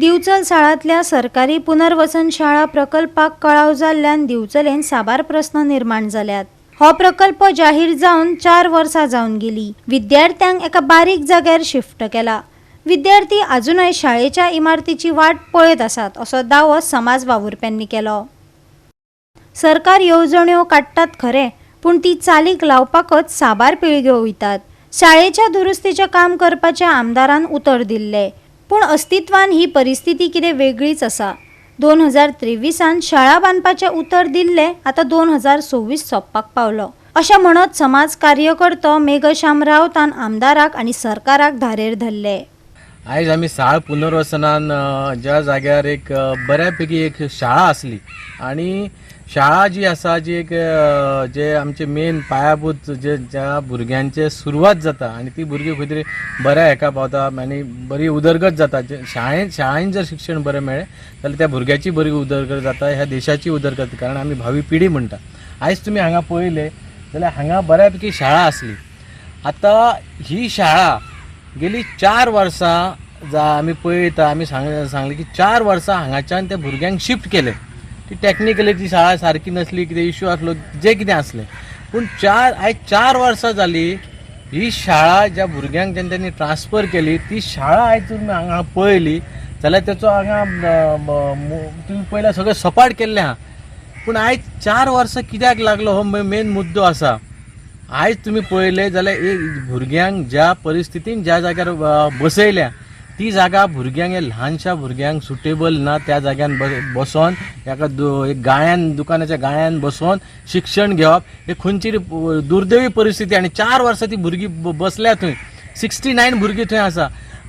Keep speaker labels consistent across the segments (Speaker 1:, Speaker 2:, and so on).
Speaker 1: दिवचल शाळांतल्या सरकारी पुनर्वसन शाळा प्रकल्पाक कळाव जाल्ल्यान दिवचलेन साबार प्रश्न निर्माण जाल्यात। हो प्रकल्प जाहीर जावन 4 वर्सां जावन गेली। विद्यार्थ्यांक एका बारीक जाग्यार शिफ्ट केला। विद्यार्थी अजूनय शाळेच्या इमारतीची वाट पळयत आसात असो दावो समाज वावुरप्यांनी केलो। सरकार येवजण्यो काडटात खरे, पूण ती चालीक लावपाकच साबार पिळग्यो वयतात। शाळेच्या दुरुस्तीचे काम करपाच्या आमदारान उतर दिल्ले, पूण अस्तित्वान ही परिस्थिती कितें वेगळीच आसा। 2023 शाळा बांदपाचे उतर दिल्ले, आता 2026 सोंपपाक पावलो अशें म्हणत समाज कार्यकर्तो मेघश्याम रावतान आमदाराक आनी सरकाराक धारेर धरले।
Speaker 2: आयज आमी साळ पुनर्वसनान ज्या जाग्यार एक बऱ्यापैकी एक शाळा आसली आनी शाळा जी आसा जी एक जे आमचे मेन पायाभूत जे ज्या भुरग्यांचे सुरवात जाता आनी ती भुरगीं खंय तरी बऱ्या हेका पावता आनी बरी उदरगत जाता। शाळेन जर शिक्षण बरें मेळ्ळें जाल्यार त्या भुरग्याची बरी उदरगत जाता, ह्या देशाची उदरगत, कारण आमी भावी पिढी म्हणटा। आयज तुमी हांगा पळयले जाल्यार हांगा बऱ्यापैकी शाळा आसली। आता ही शाळा गेली 4 वर्सां आमी पळयता, आमी सांगले की 4 वर्सां हांगाच्यान त्या भुरग्यांक शिफ्ट केले। ती टेक्निकली ती शाळा सारकी नसली, कितें इश्यू आसलो, जे कितें आसलें, पूण आयज 4 वर्सां जाली ही शाळा ज्या भुरग्यांक तेंच्यांनी ट्रान्सफर केली ती शाळा आयज तुमी हांगा पळयली जाल्यार तेचो हांगा तुमी पळयल्यार सगळें सपाट केल्लें आहा। पूण आयज 4 वर्सां कित्याक लागलो हो मेन मुद्दो आसा। आयज तुमी पळयले जाल्यार भुरग्यांक ज्या परिस्थितीन ज्या जाग्यार बसयल्या ती जागा भुरग्यांक हे ल्हानशा भुरग्यांक सुटेबल ना। त्या जाग्यान बसोन एका एक गाळ्यान दुकानाच्या गाळ्यान बसोन शिक्षण घेवप हे खंयची दुर्दैवी परिस्थिती। आणि 4 वर्सां ती भुरगीं बसल्या थंय, 69 भुरगीं थंय आसा।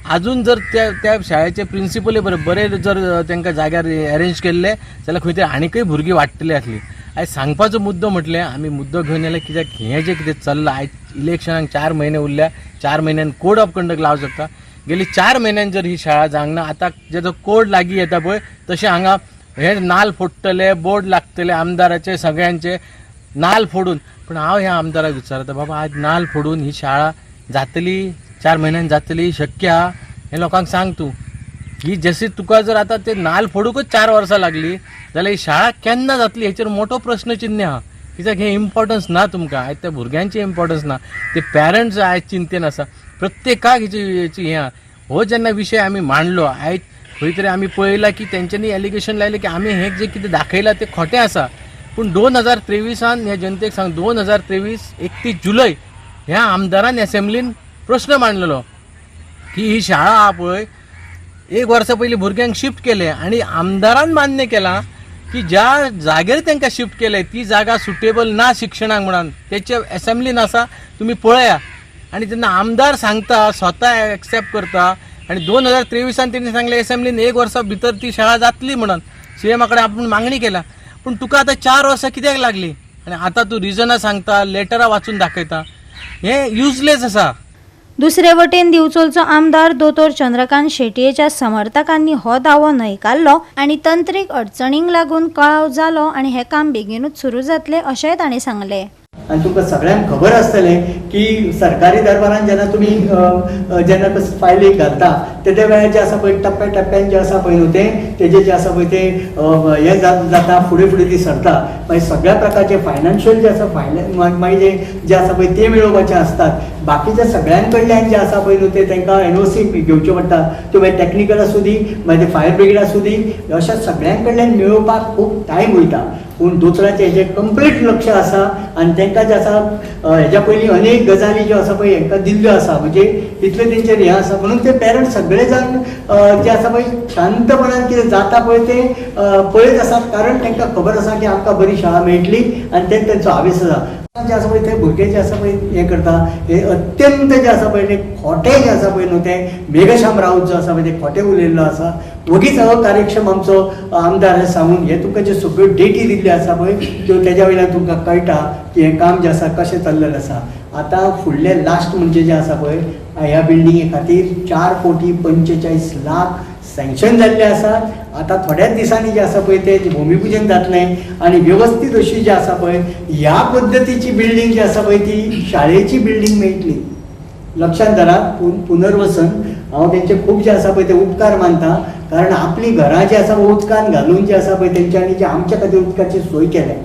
Speaker 2: अजून जर त्या शाळेचे प्रिंसिपली बरे जर तांकां जाग्यार अरेंज केल्ले जाल्यार खंय तरी आनीकय भुरगीं वाडटली आसली। आयज सांगपाचो मुद्दो म्हटल्यार आमी मुद्दो घेवन येयले कित्याक हें जें कितें चल्लां, आयज इलेक्शनाक 4 म्हयने उरल्या, 4 म्हयन्यान कोड ऑफ कंडक्ट लावं शकता। गेली 4 म्हयन्यान जर ही शाळा जावंक ना, आतां जेजो कोड लागीं येता पळय तशें हांगा हे नाल्ल फोडटले, बोर्ड लागतले आमदाराचे सगळ्यांचे नाल्ल फोडून। पूण हांव ह्या आमदाराक विचारता, बाबा आज नाल्ल फोडून ही शाळा जातली 4 म्हयन्यान जातली, शक्य आहा? हें लोकांक सांग तूं। ही जशी तुका जर आतां ते नाल्ल फोडूकच 4 वर्सां लागली जाल्यार ही शाळा केन्ना जातली हेचेर मोठो प्रश्नचिन्ह आहा। कित्याक हें इम्पॉर्टन्स ना तुमकां, आयज त्या भुरग्यांची इम्पॉर्टन्स ना, ते पेरंट्स आयज चिंतेन आसा। प्रत्येकाक हेची हें आहा। हो जेन्ना विशय आमी मांडलो आयज खंय तरी आमी पळयलां की तेंच्यांनी एलिगेशन लायलें की आमी हें जें कितें दाखयलां तें खोटें आसा। पूण 2023 ह्या जनतेक सांग, 2023 31 जुलय ह्या आमदारान असेंब्लीन प्रश्न मांडलेलो की ही शाळा आहा पळय 1 वर्सा पयलीं भुरग्यांक शिफ्ट केले आनी आमदारान मान्य केलां की ज्या जागेर तांकां शिफ्ट केले ती जागा सुटेबल ना शिक्षणाक म्हणून, तेचे असेंब्लीन आसा, तुमी पळया। आणि जेन्ना आमदार सांगता, स्वता एक्सेप्ट करता, आणि 2023 तेणी सांगले असेंब्लीन 1 वर्सा भितर ती शाळा जातली म्हणून सीएमा कडेन आपण मागणी केला। पूण तुका आतां 4 वर्सां कित्याक लागली आनी आतां तूं रिजनां सांगता, लेटरां वाचून दाखयता, हें युजलेस आसा।
Speaker 1: दुसरे वटेन दिवचलचो आमदार दोतोर चंद्रकांत शेटयेच्या समर्थकांनी हो दावो न्हयकारलो आनी तंत्रीक अडचणींक लागून कळाव जालो आनी हे काम बेगीनूच सुरू जातले अशेंय तांणी सांगले।
Speaker 3: आणि तुमकां सगळ्यांक खबर आसतलें की सरकारी दरबारान जेन्ना तुमी जेन्ना फायलीक घालता तेदे वेळार जे आसा पळय टप्प्यान जे आसा पळय न्हू तेजे जे आसा पळय ते हें जाता, फुडें फुडें ती सरता। मागीर सगळ्या प्रकारचे फायनान्शियल जे आसा मागीर जे आसा पळय ते मेळोवपाचे आसतात। बाकीच्या सगळ्यां कडल्यान जे आसा पळय न्हू ते तांकां एनओसी घेवच्यो पडटा, त्यो मागीर टॅक्निकल आसूं दी, मागीर फायर ब्रिगेड आसूं दी, अशा सगळ्यां कडल्यान मेळोवपाक खूब टायम वयता। पूण दोतोराचें हेजेर कंप्लीट लक्ष आसा आनी तांकां जे आसा हेज्या पयलीं अनेक गजाली ज्यो आसा पळय हांकां दिल्ल्यो आसा, म्हणजे तितलें तेंचेर हें आसा। म्हणून ते पेरंट्स सगळे जाण जे आसा पळय शांतपणान कितें जाता पळय ते पळयत आसात, कारण तांकां खबर आसा की आमकां बरी शाळा मेळटली आनी तेंचो आवेश आसा। जे आसा पळय ते भुरगे जे आसा पळय हें करता, हे अत्यंत जे आसा पळय ते खोटें जे आसा पळय न्हू ते मेघश्याम राऊत जो आसा पळय ते खोटें उलयल्लो आसा। वगीच कार्यक्षम आमचो आमदार सांगून हे तुमकां ज्यो सगळ्यो डेटी दिल्ल्यो आसा पळय त्यो तेज्या वयल्यान तुमकां कळटा की हें काम जें आसा कशें चल्लेलें आसा। आतां फुडले लास्ट म्हणजे जें आसा पळय ह्या बिल्डिंगे खातीर 4,45,00,000 सँक्शन जाल्ले आसात। आतां थोड्याच दिसांनी जे आसा पळय ते भूमिपूजन जातलें आनी व्यवस्थीत अशी जी आसा पळय ह्या पद्दतीची बिल्डींग जी आसा पळय ती शाळेची बिल्डींग मेळटली। लक्षात धरात, पुनर्वसन हांव तेंचे खूब जे आसा पळय ते उपकार मानता, कारण आपली घरां जी आसा उदकान घालून जी आसा पळय तेंच्यांनी जी आमच्या खातीर उदकाची सोय केल्या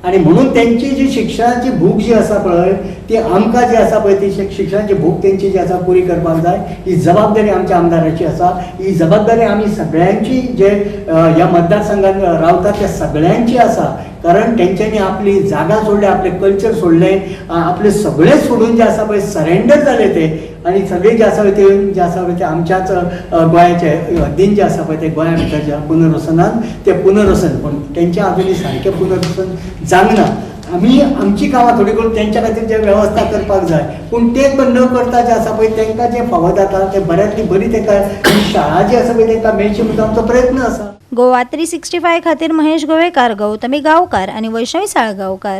Speaker 3: आणि म्हणून त्यांची जी शिक्षणाची भूक जी आसा पळय ती आमकां जी आसा पळय ती शिक्षणाची भूक तेंची जी आसा पुरी करपाक जाय. ही जबाबदारी आमच्या आमदाराची आसा. ही जबाबदारी आमी सगळ्यांची जे ह्या मतदारसंघात रावतात त्या सगळ्यांची आसा. कारण तेंच्यांनी आपली जागा सोडली, आपले कल्चर सोडले, आपले सगळे सोडून जे आसा पळय सरेंडर जाले ते आणि सगळे जे आसा पळय ते आमच्याच गोंयाचे हद्दीन जे आसा पळय ते गोंया भितरच्या पुनर्वसनान ते पुनर्वसन पण तेंच्या आजुनी सारकें पुनर्वसन जावना. आमी आमची कामां थोडी करून तेंच्या खातीर जे वेवस्था करपाक जाय पूण ते न करता जे आसा पळय तेंकां जे फावो जाता ते बऱ्यांतली बरी तेंकां शाळा जी आसा पळय तेंकां मेळची म्हणून आमचो प्रयत्न आसा.
Speaker 1: गोवा 365 खातीर महेश गोवेकार, गौतमी गांवकार आणि वैष्णवी साळगांवकार.